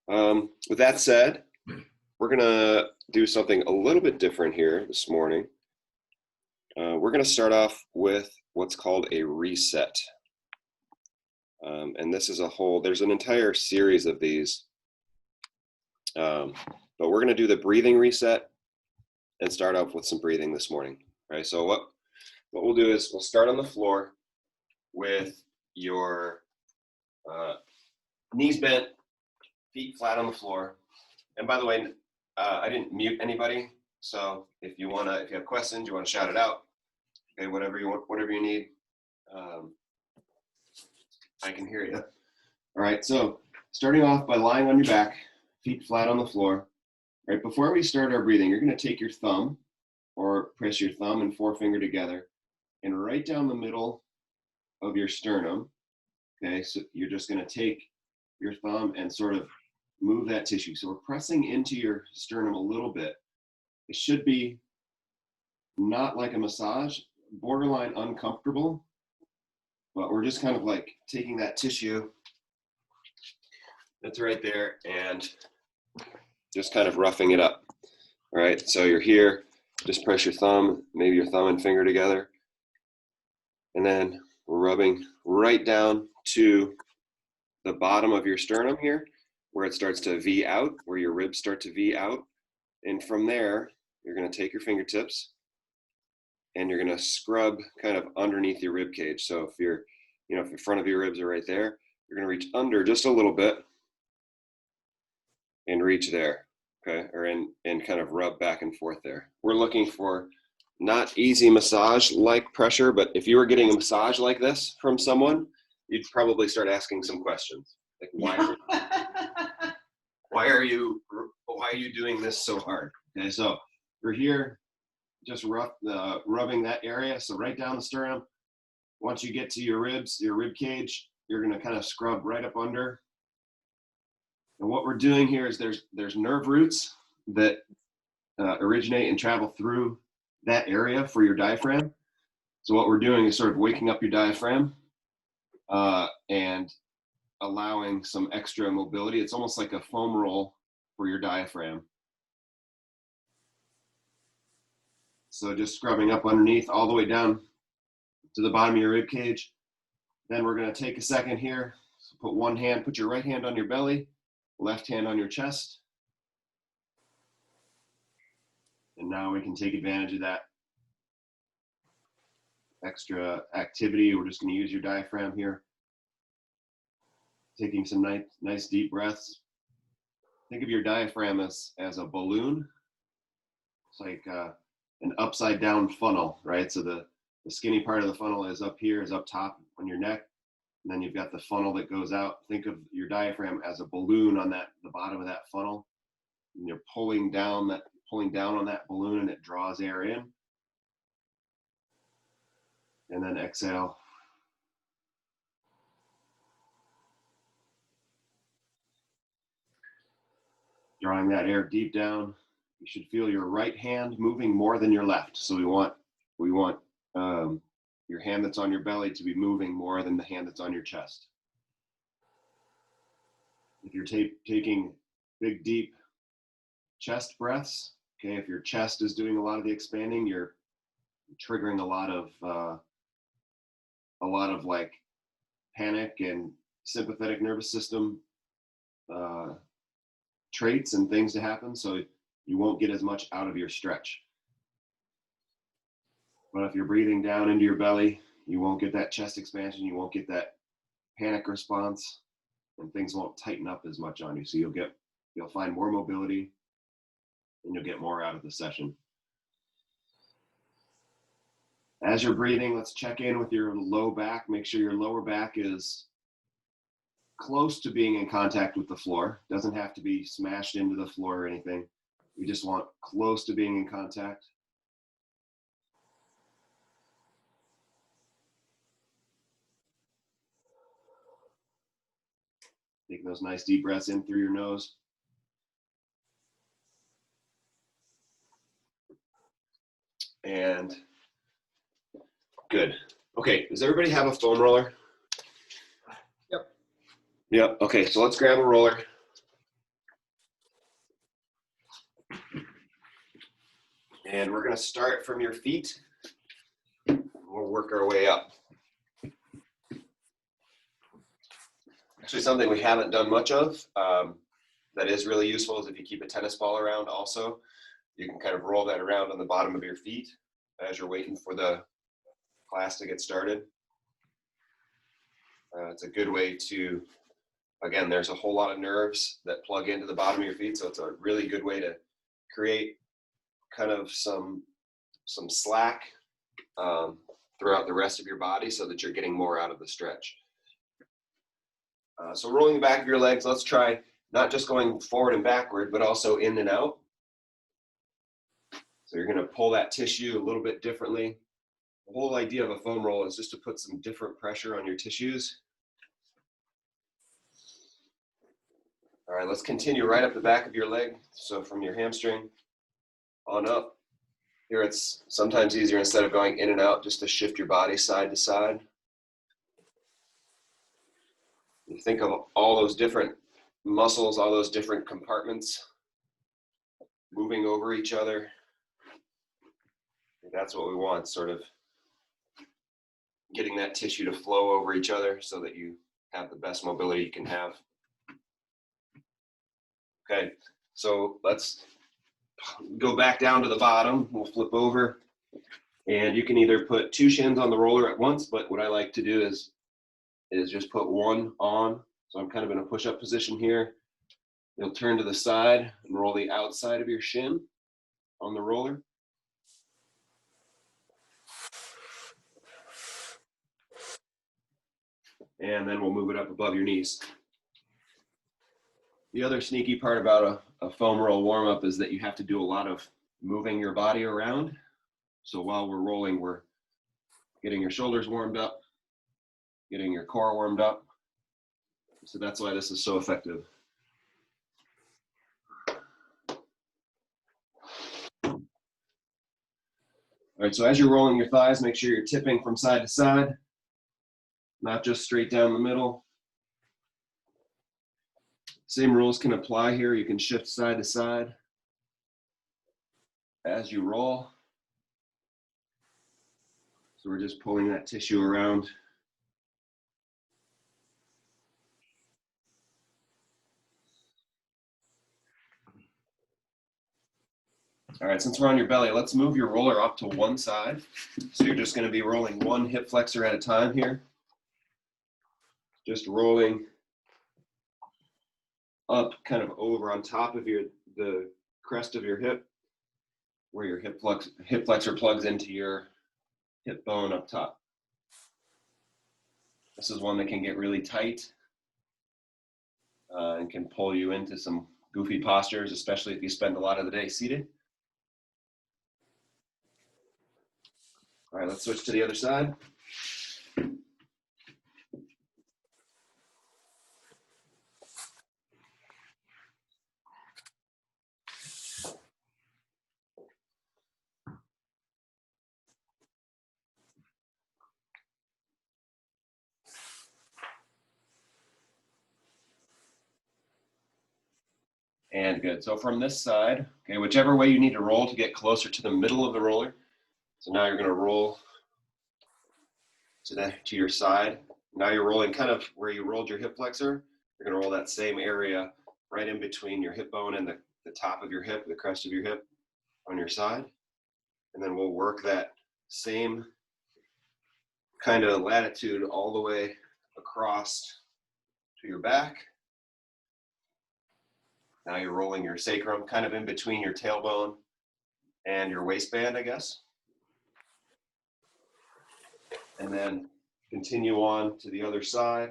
With that said, we're gonna do something a little bit different here this morning. We're gonna start off with what's called a reset. And this is there's an entire series of these, but we're gonna do the breathing reset and start off with some breathing this morning. Right, so what we'll do is we'll start on the floor with your knees bent, feet flat on the floor. And by the way, I didn't mute anybody, so if you have questions, you want to shout it out, okay, whatever you need, I can hear you. All right, so starting off by lying on your back, feet flat on the floor. Right, before we start our breathing, you're going to take your thumb, or press your thumb and forefinger together, and right down the middle of your sternum. Okay, so you're just going to take your thumb and sort of move that tissue. So we're pressing into your sternum a little bit. It should be not like a massage, borderline uncomfortable, but we're just kind of like taking that tissue that's right there and just kind of roughing it up. All right, so you're here, just press your thumb, maybe your thumb and finger together, and then we're rubbing right down to the bottom of your sternum here, where it starts to V out, where your ribs start to V out. And from there, you're going to take your fingertips and you're going to scrub kind of underneath your rib cage. So if if the front of your ribs are right there, you're going to reach under just a little bit and reach there, okay? And kind of rub back and forth there. We're looking for not easy massage-like pressure, but if you were getting a massage like this from someone, you'd probably start asking some questions. Like, why are you doing this so hard? Okay, so we're here, just rubbing that area. So right down the sternum. Once you get to your ribs, your rib cage, you're going to kind of scrub right up under. And what we're doing here is there's nerve roots that originate and travel through that area for your diaphragm. So what we're doing is sort of waking up your diaphragm and allowing some extra mobility. It's almost like a foam roll for your diaphragm. So just scrubbing up underneath all the way down to the bottom of your rib cage. Then we're going to take a second here. So put your right hand on your belly, left hand on your chest. And now we can take advantage of that extra activity. We're just going to use your diaphragm here. Taking some nice deep breaths. Think of your diaphragm as a balloon. It's like an upside down funnel, right? So the skinny part of the funnel is up here, is up top on your neck. And then you've got the funnel that goes out. Think of your diaphragm as a balloon on the bottom of that funnel. And you're pulling down on that balloon, and it draws air in. And then exhale. Drawing that air deep down. You should feel your right hand moving more than your left. So we want your hand that's on your belly to be moving more than the hand that's on your chest. If you're taking big, deep chest breaths, okay, if your chest is doing a lot of the expanding, you're triggering a lot of like panic and sympathetic nervous system traits and things to happen, so you won't get as much out of your stretch. But if you're breathing down into your belly, you won't get that chest expansion, you won't get that panic response, and things won't tighten up as much on you. So you'll find more mobility, and you'll get more out of the session. As you're breathing, let's check in with your low back. Make sure your lower back is close to being in contact with the floor. Doesn't have to be smashed into the floor or anything. We just want close to being in contact. Taking those nice deep breaths in through your nose. And good. Okay, does everybody have a foam roller? Yep. Okay, so let's grab a roller. And we're going to start from your feet. We'll work our way up. Actually, something we haven't done much of that is really useful is if you keep a tennis ball around also, you can kind of roll that around on the bottom of your feet as you're waiting for the class to get started. It's a good way to, again, there's a whole lot of nerves that plug into the bottom of your feet, so it's a really good way to create kind of some slack throughout the rest of your body so that you're getting more out of the stretch. So rolling the back of your legs, let's try not just going forward and backward, but also in and out. So you're going to pull that tissue a little bit differently. The whole idea of a foam roll is just to put some different pressure on your tissues. All right, let's continue right up the back of your leg. So from your hamstring on up. Here it's sometimes easier, instead of going in and out, just to shift your body side to side. You think of all those different muscles, all those different compartments moving over each other. That's what we want, sort of getting that tissue to flow over each other so that you have the best mobility you can have. Okay, so let's go back down to the bottom. We'll flip over, and you can either put two shins on the roller at once, but what I like to do is just put one on. So I'm kind of in a push-up position here. You'll turn to the side and roll the outside of your shin on the roller. And then we'll move it up above your knees. The other sneaky part about a foam roll warm-up is that you have to do a lot of moving your body around. So while we're rolling, we're getting your shoulders warmed up, getting your core warmed up. So that's why this is so effective. All right, so as you're rolling your thighs, make sure you're tipping from side to side, not just straight down the middle. Same rules can apply here. You can shift side to side as you roll. So we're just pulling that tissue around. All right, since we're on your belly, let's move your roller up to one side. So you're just going to be rolling one hip flexor at a time here. Just rolling up kind of over on top of the crest of your hip, where your hip flexor plugs into your hip bone up top. This is one that can get really tight and can pull you into some goofy postures, especially if you spend a lot of the day seated. All right, let's switch to the other side. And good. So from this side, okay, whichever way you need to roll to get closer to the middle of the roller. So now you're going to roll to your side. Now you're rolling kind of where you rolled your hip flexor. You're going to roll that same area right in between your hip bone and the top of your hip, the crest of your hip on your side. And then we'll work that same kind of latitude all the way across to your back. Now you're rolling your sacrum kind of in between your tailbone and your waistband, I guess. And then continue on to the other side.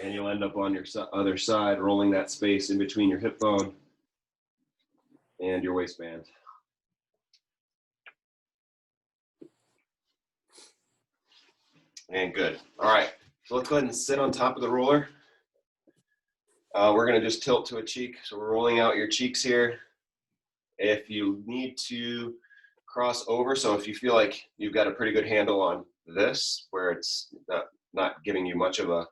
And you'll end up on your other side, rolling that space in between your hip bone and your waistband. And good. All right, so let's go ahead and sit on top of the roller. We're going to just tilt to a cheek. So we're rolling out your cheeks here. If you need to cross over. So if you feel like you've got a pretty good handle on this, where it's not giving you much of a,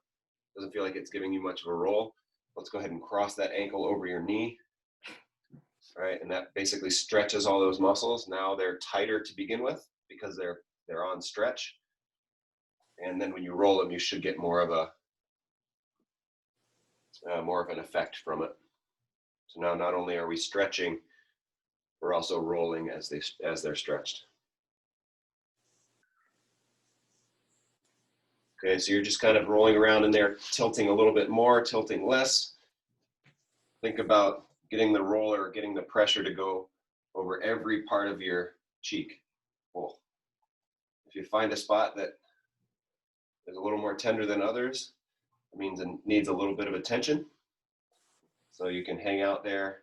doesn't feel like it's giving you much of a roll, let's go ahead and cross that ankle over your knee. All right, and that basically stretches all those muscles. Now they're tighter to begin with because they're on stretch. And then when you roll them, you should get more of an effect from it. So now not only are we stretching, we're also rolling as they're stretched. Okay, so you're just kind of rolling around in there, tilting a little bit more, tilting less. Think about getting the roller, getting the pressure to go over every part of your cheek. Cool. If you find a spot that is a little more tender than others, it means it needs a little bit of attention. So you can hang out there.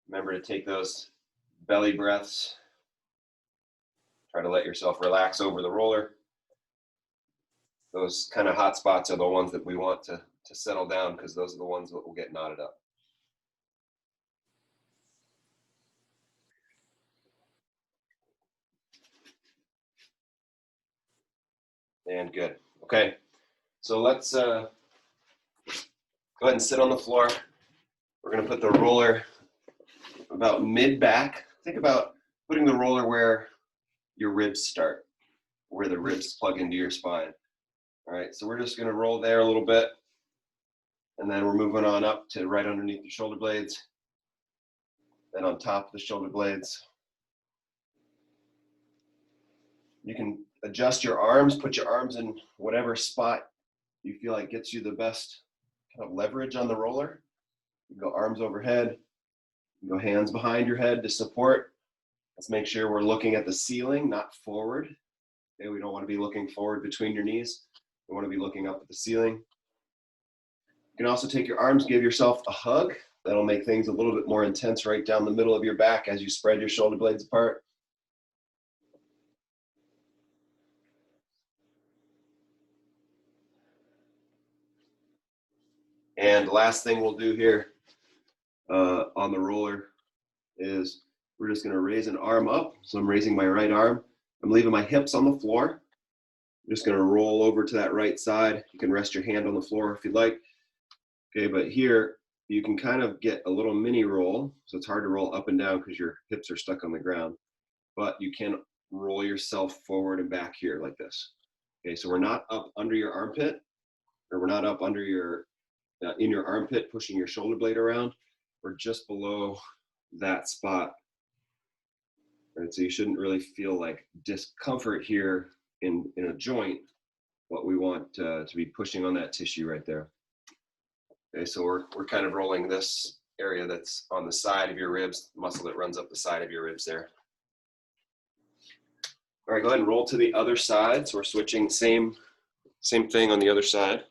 Remember to take those belly breaths. Try to let yourself relax over the roller. Those kind of hot spots are the ones that we want to settle down, because those are the ones that will get knotted up. And good. Okay, so let's go ahead and sit on the floor. We're going to put the roller about mid-back. Think about putting the roller where your ribs start, where the ribs plug into your spine. All right, so we're just going to roll there a little bit, and then we're moving on up to right underneath your shoulder blades, then on top of the shoulder blades. You can adjust your arms, put your arms in whatever spot you feel like gets you the best kind of leverage on the roller. You go arms overhead, you go hands behind your head to support. Let's make sure we're looking at the ceiling, not forward. Okay, we don't want to be looking forward between your knees. We want to be looking up at the ceiling. You can also take your arms, give yourself a hug. That'll make things a little bit more intense right down the middle of your back as you spread your shoulder blades apart. And the last thing we'll do here on the roller is we're just going to raise an arm up. So I'm raising my right arm. I'm leaving my hips on the floor. I'm just going to roll over to that right side. You can rest your hand on the floor if you'd like. Okay, but here you can kind of get a little mini roll. So it's hard to roll up and down because your hips are stuck on the ground. But you can roll yourself forward and back here like this. Okay, so we're not up under your armpit, or we're not up under your in your armpit pushing your shoulder blade around. We're just below that spot. Right, so you shouldn't really feel like discomfort here in a joint. What we want to be pushing on that tissue right there. Okay, so we're kind of rolling this area that's on the side of your ribs, the muscle that runs up the side of your ribs there. All right, go ahead and roll to the other side. So we're switching, same thing on the other side.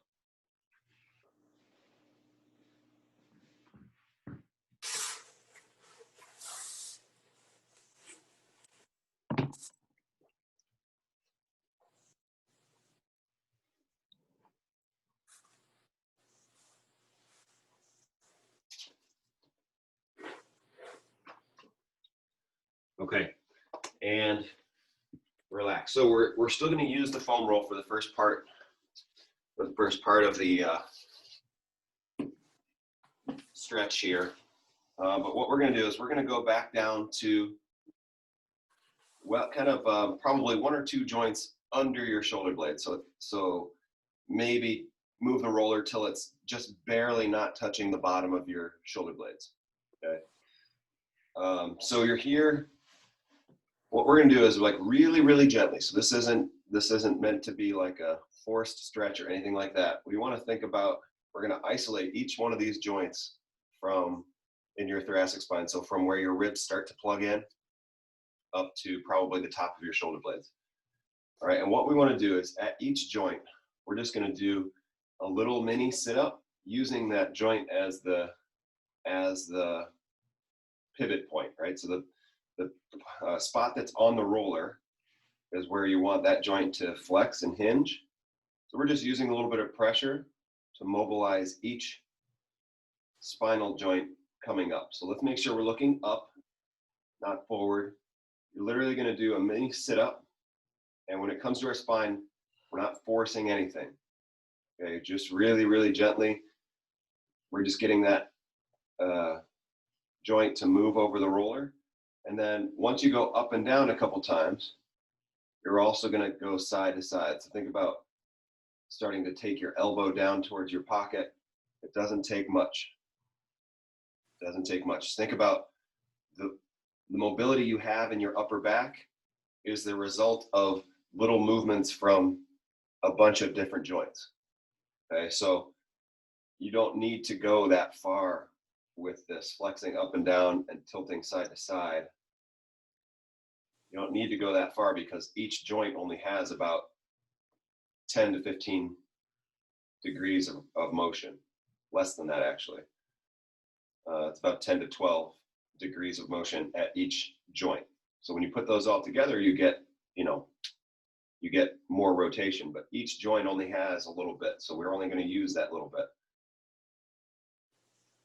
Okay, and relax. So we're still going to use the foam roll for the first part of the stretch here. But what we're going to do is we're going to go back down to, well, kind of probably one or two joints under your shoulder blade. So maybe move the roller till it's just barely not touching the bottom of your shoulder blades. Okay. So you're here. What we're gonna do is like really, really gently. So this isn't meant to be like a forced stretch or anything like that. We want to think about, we're gonna isolate each one of these joints from in your thoracic spine. So from where your ribs start to plug in up to probably the top of your shoulder blades. All right, and what we want to do is at each joint, we're just going to do a little mini sit-up using that joint as the pivot point, right? So the spot that's on the roller is where you want that joint to flex and hinge. So we're just using a little bit of pressure to mobilize each spinal joint coming up. So let's make sure we're looking up. not forward. You're literally going to do a mini sit-up. And when it comes to our spine, we're not forcing anything. Okay, just really, really gently. We're just getting that joint to move over the roller. And then once you go up and down a couple times, you're also going to go side to side. So think about starting to take your elbow down towards your pocket. It doesn't take much. It doesn't take much. Think about the mobility you have in your upper back is the result of little movements from a bunch of different joints. Okay, so you don't need to go that far with this flexing up and down and tilting side to side. You don't need to go that far because each joint only has about 10 to 15 degrees of motion, less than that actually. It's about 10 to 12 degrees of motion at each joint. So when you put those all together, you get, you get more rotation, but each joint only has a little bit. So we're only going to use that little bit.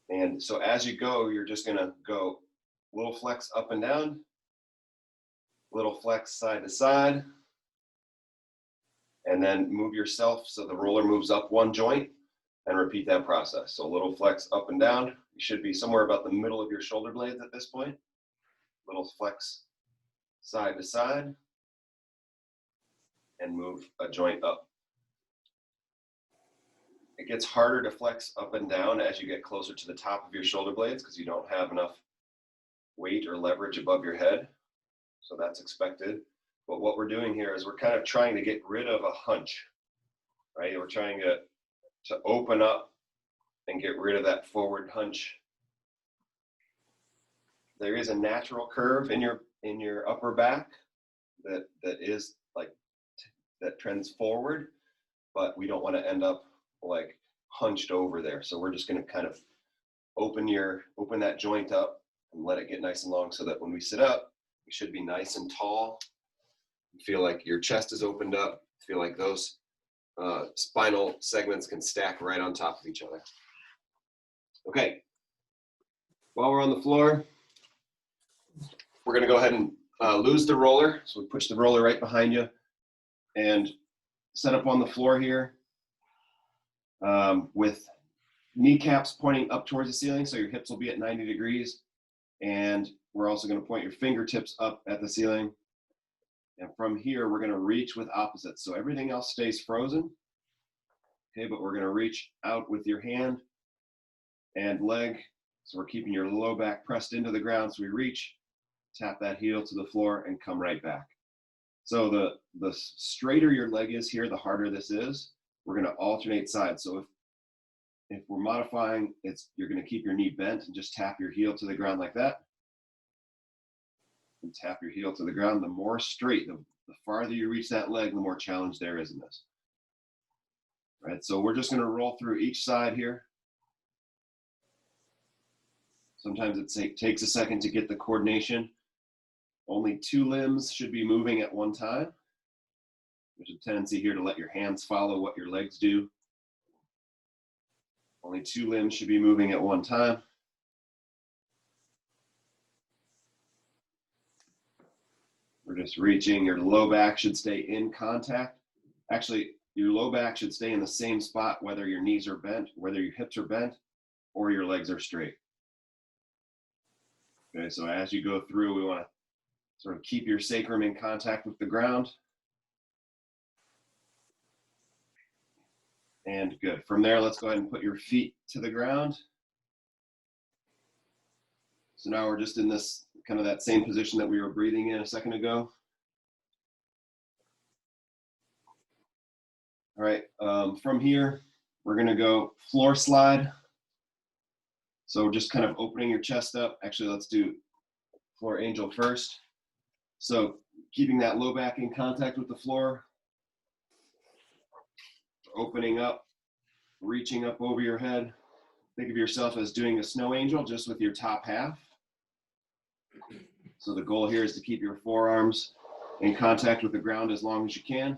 And so as you go, you're just going to go little flex up and down, little flex side to side, and then move yourself so the roller moves up one joint and repeat that process. So a little flex up and down. You should be somewhere about the middle of your shoulder blades at this point. Little flex side to side and move a joint up. It gets harder to flex up and down as you get closer to the top of your shoulder blades because you don't have enough weight or leverage above your head. So that's expected. But what we're doing here is we're kind of trying to get rid of a hunch, right? We're trying to open up and get rid of that forward hunch. There is a natural curve in your upper back that is like that trends forward, but we don't want to end up like hunched over there. So we're just going to kind of open that joint up and let it get nice and long so that when we sit up, we should be nice and tall. You feel like your chest is opened up. Feel like those spinal segments can stack right on top of each other. Okay. While we're on the floor, we're going to go ahead and lose the roller. So we push the roller right behind you and set up on the floor here with kneecaps pointing up towards the ceiling. So your hips will be at 90 degrees. And we're also going to point your fingertips up at the ceiling. And from here, we're going to reach with opposites. So everything else stays frozen. Okay, but we're going to reach out with your hand and leg. So we're keeping your low back pressed into the ground. So we reach, tap that heel to the floor, and come right back. So the straighter your leg is here, the harder this is. We're going to alternate sides. So if we're modifying, you're going to keep your knee bent and just tap your heel to the ground like that. And tap your heel to the ground. The more straight, the farther you reach that leg, the more challenge there is in this. All right, so we're just going to roll through each side here. Sometimes it takes a second to get the coordination. Only two limbs should be moving at one time. There's a tendency here to let your hands follow what your legs do. Only two limbs should be moving at one time. We're just reaching. Your low back should stay in contact. Actually, your low back should stay in the same spot whether your knees are bent, whether your hips are bent, or your legs are straight. Okay, so as you go through, we want to sort of keep your sacrum in contact with the ground. And good. From there, let's go ahead and put your feet to the ground. So now we're just in this kind of that same position that we were breathing in a second ago. All right, from here, we're gonna go floor slide. So just kind of opening your chest up. Actually, let's do floor angel first. So keeping that low back in contact with the floor, opening up, reaching up over your head. Think of yourself as doing a snow angel just with your top half. So the goal here is to keep your forearms in contact with the ground as long as you can.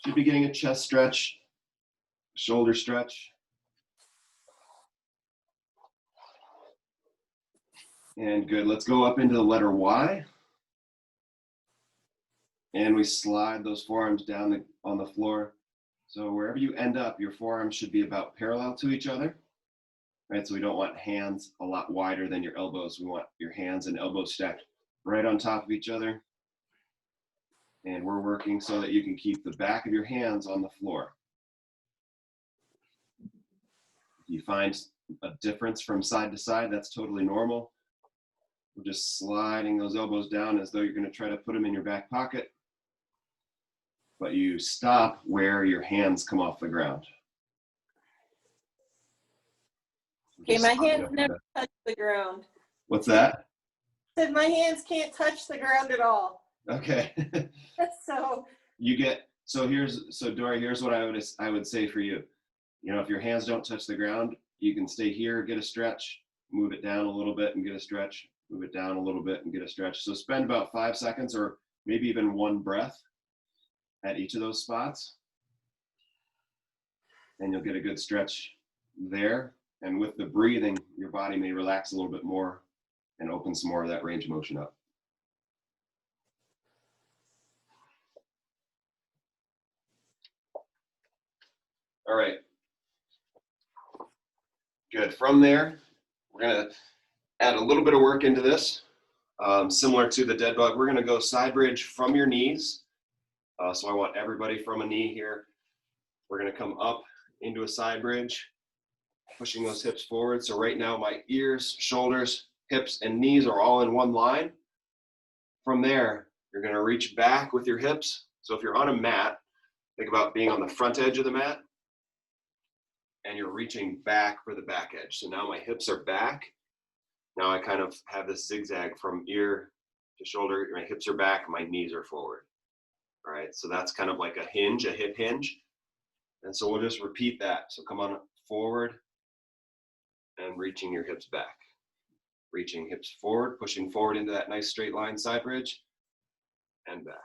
Should be getting a chest stretch, shoulder stretch. And good, let's go up into the letter Y. And we slide those forearms down on the floor. So wherever you end up, your forearms should be about parallel to each other, right? So we don't want hands a lot wider than your elbows. We want your hands and elbows stacked right on top of each other. And we're working so that you can keep the back of your hands on the floor. If you find a difference from side to side, that's totally normal. We're just sliding those elbows down as though you're going to try to put them in your back pocket. But you stop where your hands come off the ground. Okay, my hands never touch the ground. What's that? I said my hands can't touch the ground at all. Okay. So you get, so Dory, here's what I would say for you. You know, if your hands don't touch the ground, you can stay here, get a stretch, move it down a little bit and get a stretch, move it down a little bit and get a stretch. So spend about 5 seconds or maybe even one breath at each of those spots. And you'll get a good stretch there. And with the breathing, your body may relax a little bit more and open some more of that range of motion up. All right. Good. From there, we're going to add a little bit of work into this. Similar to the dead bug, we're going to go side bridge from your knees. So I want everybody from a knee here. We're going to come up into a side bridge, pushing those hips forward. So right now my ears, shoulders, hips, and knees are all in one line. From there, you're going to reach back with your hips. So if you're on a mat, think about being on the front edge of the mat, and you're reaching back for the back edge. So now my hips are back. Now I kind of have this zigzag from ear to shoulder. My hips are back, my knees are forward. All right, so that's kind of like a hinge, a hip hinge. And so we'll just repeat that. So come on forward and reaching your hips back. Reaching hips forward, pushing forward into that nice straight line side bridge and back.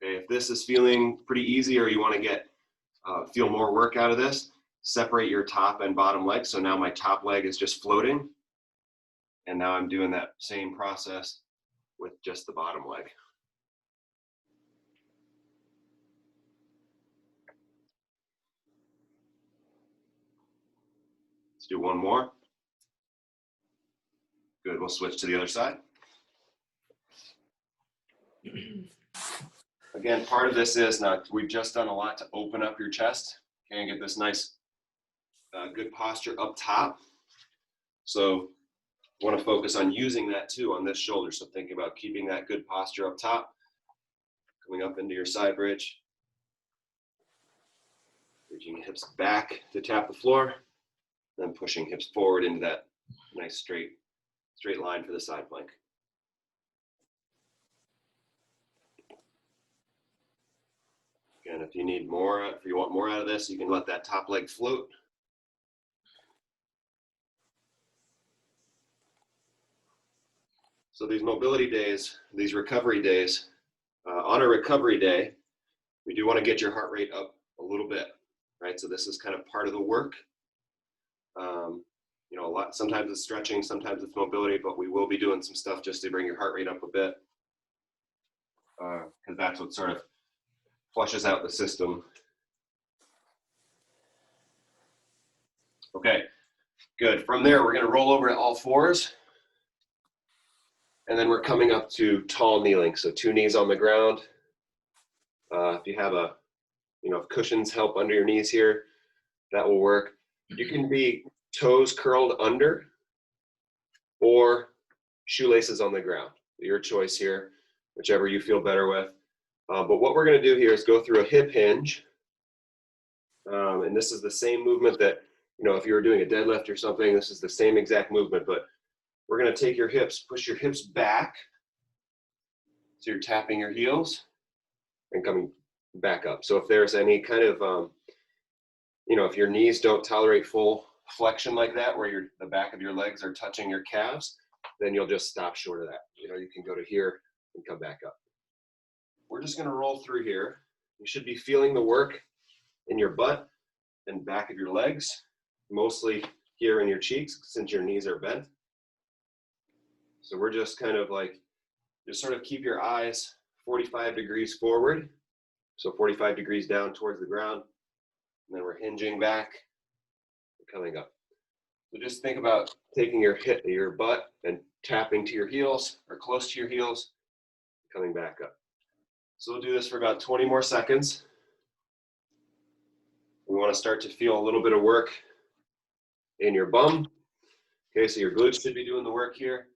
Okay, if this is feeling pretty easy or you want to get feel more work out of this, separate your top and bottom legs. So now my top leg is just floating. And now I'm doing that same process with just the bottom leg. Let's do one more. Good, we'll switch to the other side. Again, part of this is now we've just done a lot to open up your chest, okay, and get this nice, good posture up top. So I want to focus on using that too on this shoulder. So thinking about keeping that good posture up top, coming up into your side bridge, reaching hips back to tap the floor, then pushing hips forward into that nice straight line for the side plank. Again, if you need more, if you want more out of this, you can let that top leg float. So these mobility days, these recovery days, on a recovery day, we do want to get your heart rate up a little bit, right? So this is kind of part of the work. You know, sometimes it's stretching, sometimes it's mobility, but we will be doing some stuff just to bring your heart rate up a bit, because that's what sort of flushes out the system. Okay, good. From there, we're going to roll over to all fours. And then we're coming up to tall kneeling. So 2 knees on the ground. If you have if cushions help under your knees here, that will work. You can be toes curled under or shoelaces on the ground. Your choice here, whichever you feel better with. But what we're going to do here is go through a hip hinge. And this is the same movement that, if you were doing a deadlift or something, this is the same exact movement, but we're going to take your hips, push your hips back. So you're tapping your heels and coming back up. So if there's any kind of, if your knees don't tolerate full flexion like that, where the back of your legs are touching your calves, then you'll just stop short of that. You can go to here and come back up. We're just going to roll through here. You should be feeling the work in your butt and back of your legs, mostly here in your cheeks since your knees are bent. So we're just kind of like, just sort of keep your eyes 45 degrees forward. So 45 degrees down towards the ground. And then we're hinging back, coming up. So just think about taking your butt and tapping to your heels or close to your heels, coming back up. So we'll do this for about 20 more seconds. We want to start to feel a little bit of work in your bum. Okay, so your glutes should be doing the work here.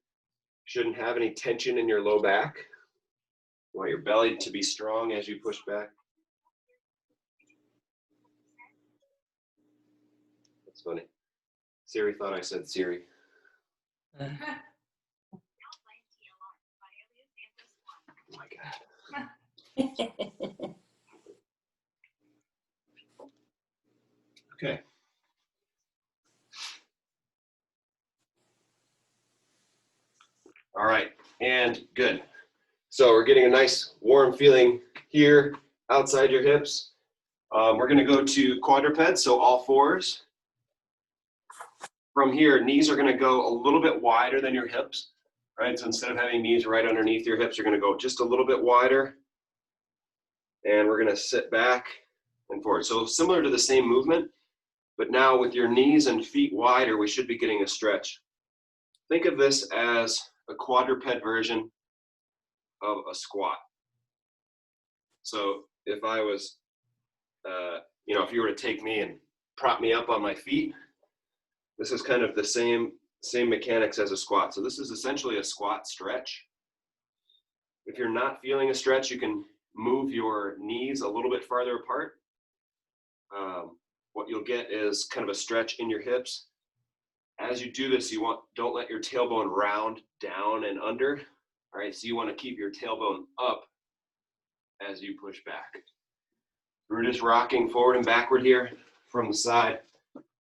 Shouldn't have any tension in your low back. You want your belly to be strong as you push back. That's funny. Siri thought I said Siri. Oh my God. Okay. All right, and good. So we're getting a nice warm feeling here outside your hips. We're gonna go to quadruped, so all fours. From here, knees are gonna go a little bit wider than your hips, right? So instead of having knees right underneath your hips, you're gonna go just a little bit wider. And we're gonna sit back and forward. So similar to the same movement, but now with your knees and feet wider, we should be getting a stretch. Think of this as a quadruped version of a squat. So if I was, if you were to take me and prop me up on my feet, this is kind of the same mechanics as a squat. So this is essentially a squat stretch. If you're not feeling a stretch, you can move your knees a little bit farther apart. What you'll get is kind of a stretch in your hips. As you do this, don't let your tailbone round down and under. All right, so you want to keep your tailbone up as you push back. We're just rocking forward and backward here from the side.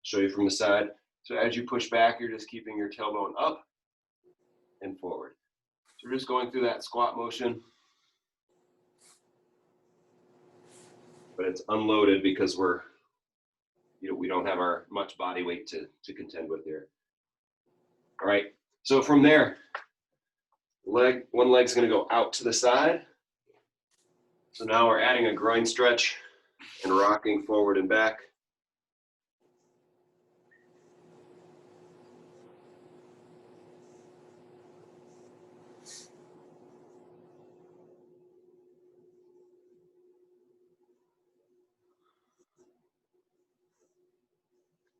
Show you from the side. So as you push back, you're just keeping your tailbone up and forward. So we're just going through that squat motion. But it's unloaded because we don't have our much body weight to contend with here. All right, so from there, one leg's gonna go out to the side. So now we're adding a groin stretch and rocking forward and back.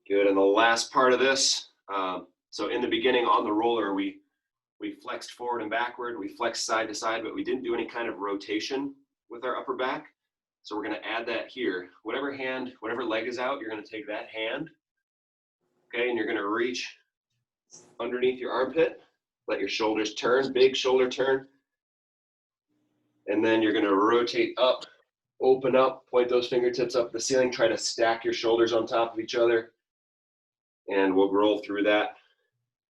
Good, and the last part of this, so in the beginning on the roller, we flexed forward and backward, we flexed side to side, but we didn't do any kind of rotation with our upper back. So we're gonna add that here. Whatever leg is out, you're gonna take that hand, okay, and you're gonna reach underneath your armpit, let your shoulders turn, big shoulder turn, and then you're gonna rotate up, open up, point those fingertips up the ceiling, try to stack your shoulders on top of each other, and we'll roll through that.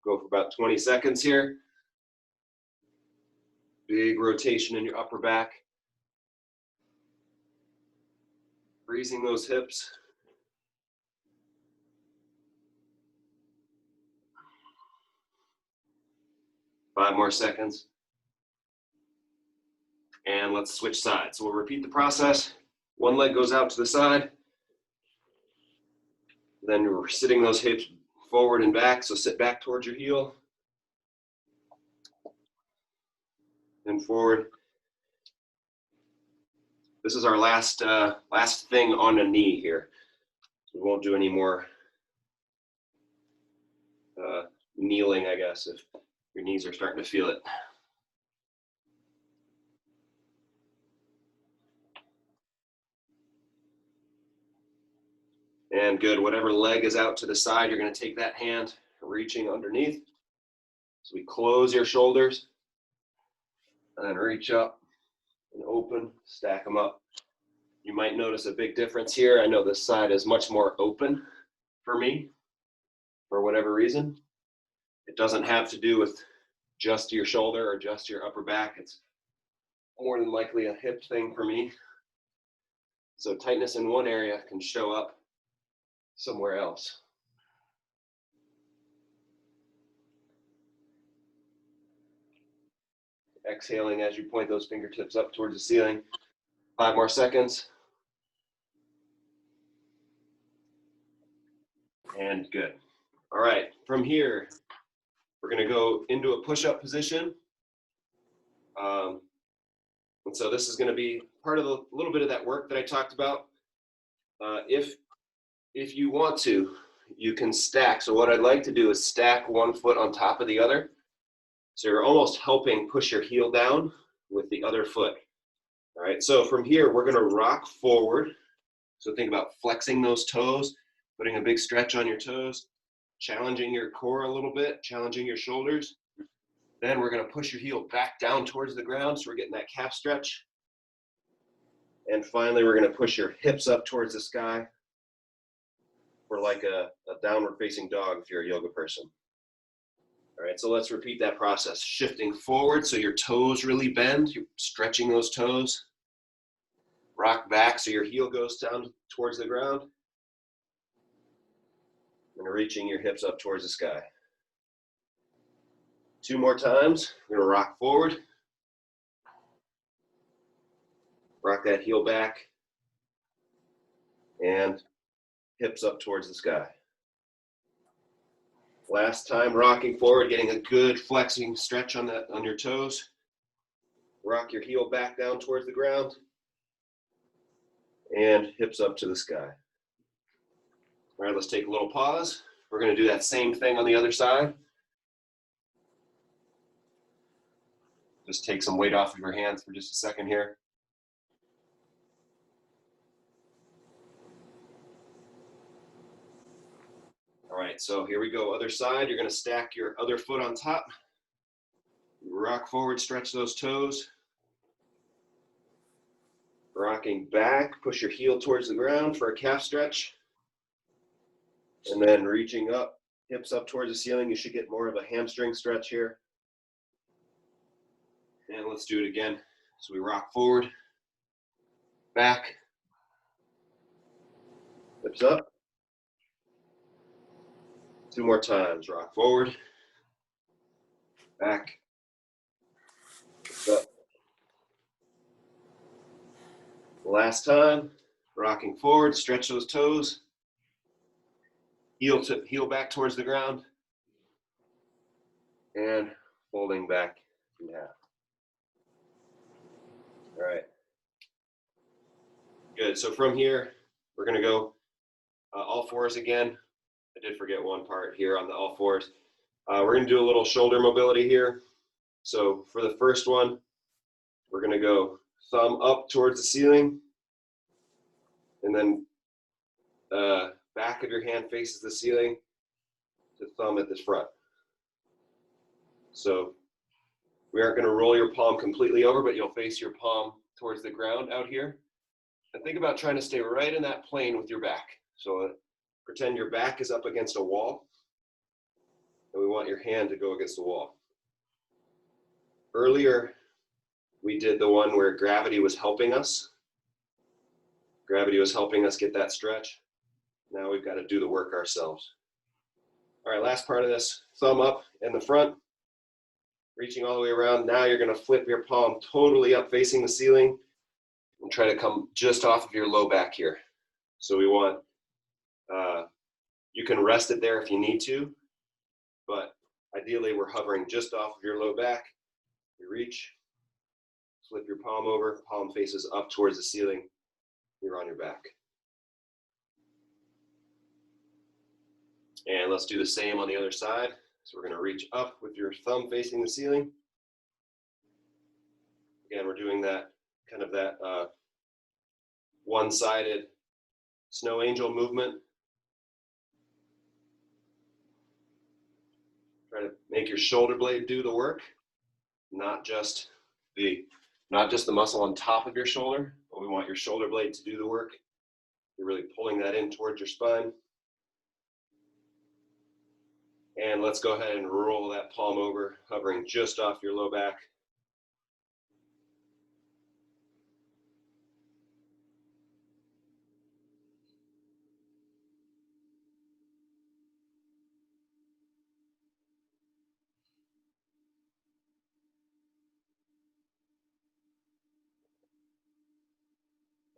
Go for about 20 seconds here. Big rotation in your upper back. Freezing those hips. Five more seconds. And let's switch sides. So we'll repeat the process. One leg goes out to the side. Then we're sitting those hips forward and back. So sit back towards your heel. And forward. This is our last thing on a knee here. So we won't do any more kneeling, I guess, if your knees are starting to feel it. And good, whatever leg is out to the side, you're gonna take that hand, reaching underneath. So we close your shoulders, and then reach up and open, stack them up. You might notice a big difference here. I know this side is much more open for me, for whatever reason. It doesn't have to do with just your shoulder or just your upper back. It's more than likely a hip thing for me. So tightness in one area can show up somewhere else. exhaling as you point those fingertips up towards the ceiling. 5 more seconds. And good. All right, from here, we're gonna go into a push-up position. And so this is gonna be part of a little bit of that work that I talked about. If you want to, you can stack. So what I'd like to do is stack one foot on top of the other. So you're almost helping push your heel down with the other foot. All right, so from here, we're gonna rock forward. So think about flexing those toes, putting a big stretch on your toes, challenging your core a little bit, challenging your shoulders. Then we're gonna push your heel back down towards the ground, so we're getting that calf stretch. And finally, we're gonna push your hips up towards the sky for like a downward facing dog if you're a yoga person. All right, so let's repeat that process. Shifting forward so your toes really bend, you're stretching those toes. Rock back so your heel goes down towards the ground. And reaching your hips up towards the sky. 2 more times. We're gonna rock forward. Rock that heel back. And hips up towards the sky. Last time, rocking forward, getting a good flexing stretch on your toes. Rock your heel back down towards the ground. And hips up to the sky. All right, let's take a little pause. We're gonna do that same thing on the other side. Just take some weight off of your hands for just a second here. All right, so here we go. Other side, you're gonna stack your other foot on top. Rock forward, stretch those toes. Rocking back, push your heel towards the ground for a calf stretch. And then reaching up, hips up towards the ceiling. You should get more of a hamstring stretch here. And let's do it again. So we rock forward, back, hips up. 2 more times. Rock forward, back, hips up. Last time, rocking forward, stretch those toes. Heel back towards the ground. And folding back in half. All right. Good. So from here, we're going to go all fours again. I did forget one part here on the all fours. We're going to do a little shoulder mobility here. So for the first one, we're going to go thumb up towards the ceiling. And then back of your hand faces the ceiling to thumb at the front. So we aren't going to roll your palm completely over, but you'll face your palm towards the ground out here. And think about trying to stay right in that plane with your back. So pretend your back is up against a wall, and we want your hand to go against the wall. Earlier, we did the one where gravity was helping us. Gravity was helping us get that stretch. Now we've got to do the work ourselves. All right, last part of this, thumb up in the front, reaching all the way around. Now you're going to flip your palm totally up facing the ceiling and try to come just off of your low back here. So we want, you can rest it there if you need to, but ideally we're hovering just off of your low back. You reach, flip your palm over, palm faces up towards the ceiling. You're on your back. And let's do the same on the other side. So we're going to reach up with your thumb facing the ceiling. Again, we're doing that kind of that one-sided snow angel movement. Try to make your shoulder blade do the work, not just the muscle on top of your shoulder, but we want your shoulder blade to do the work. You're really pulling that in towards your spine. And let's go ahead and roll that palm over, hovering just off your low back.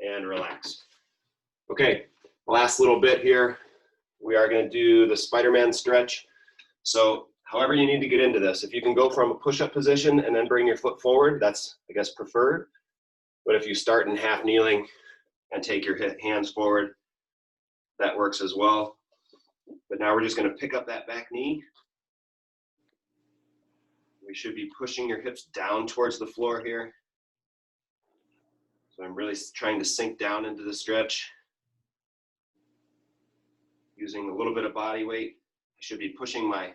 and relax. Okay, last little bit here. We are going to do the Spider-Man stretch. So however you need to get into this, if you can go from a push-up position and then bring your foot forward, that's, I guess, preferred. But if you start in half kneeling and take your hands forward, that works as well. But now we're just going to pick up that back knee. We should be pushing your hips down towards the floor here. So I'm really trying to sink down into the stretch. Using a little bit of body weight. I should be pushing my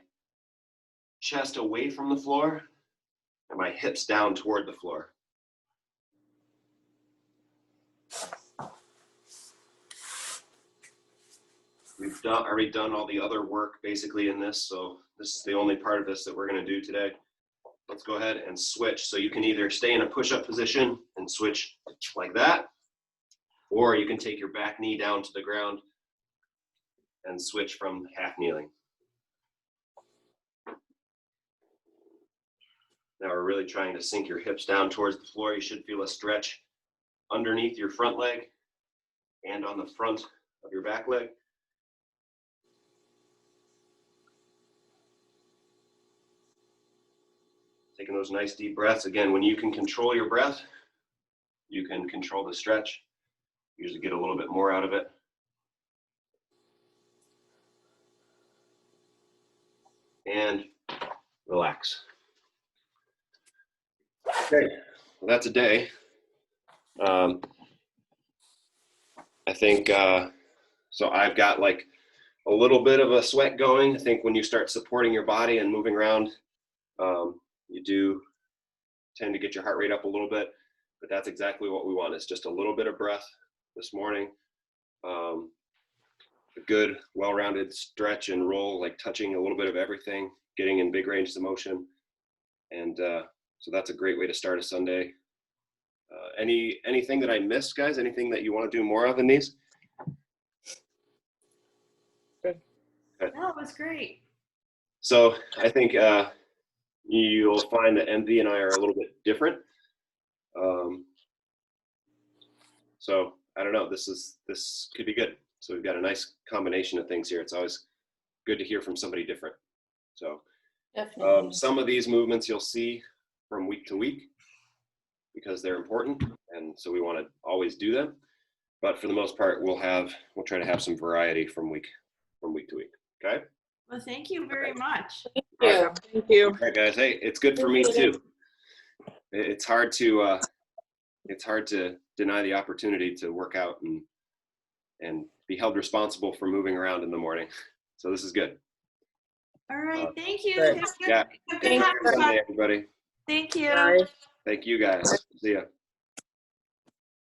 chest away from the floor and my hips down toward the floor. We've already done all the other work basically in this, so this is the only part of this that we're going to do today. Let's go ahead and switch. So you can either stay in a push-up position and switch like that, or you can take your back knee down to the ground and switch from half kneeling. Now we're really trying to sink your hips down towards the floor. You should feel a stretch underneath your front leg and on the front of your back leg. Taking those nice deep breaths. Again, when you can control your breath, you can control the stretch. Usually get a little bit more out of it. And relax. Okay, well, that's a day. I think, so I've got like a little bit of a sweat going. I think when you start supporting your body and moving around, you do tend to get your heart rate up a little bit, but that's exactly what we want. It's just a little bit of breath this morning. A good, well-rounded stretch and roll, like touching a little bit of everything, getting in big ranges of motion. And so that's a great way to start a Sunday. Anything that I missed, guys? Anything that you want to do more of in these? Okay. No, it was great. So I think you'll find that MV and I are a little bit different. So I don't know, this could be good. So we've got a nice combination of things here. It's always good to hear from somebody different. So some of these movements you'll see from week to week because they're important, and so we want to always do them. But for the most part, we'll try to have some variety from week to week. Okay. Well, thank you very much. Yeah, thank you. All right, guys. Hey, it's good for me too. It's hard to deny the opportunity to work out and be held responsible for moving around in the morning. So this is good. All right, thank you. Great. Have a good, Yeah. have a good Sunday, everybody. Thank you. Bye. Thank you, guys. See ya.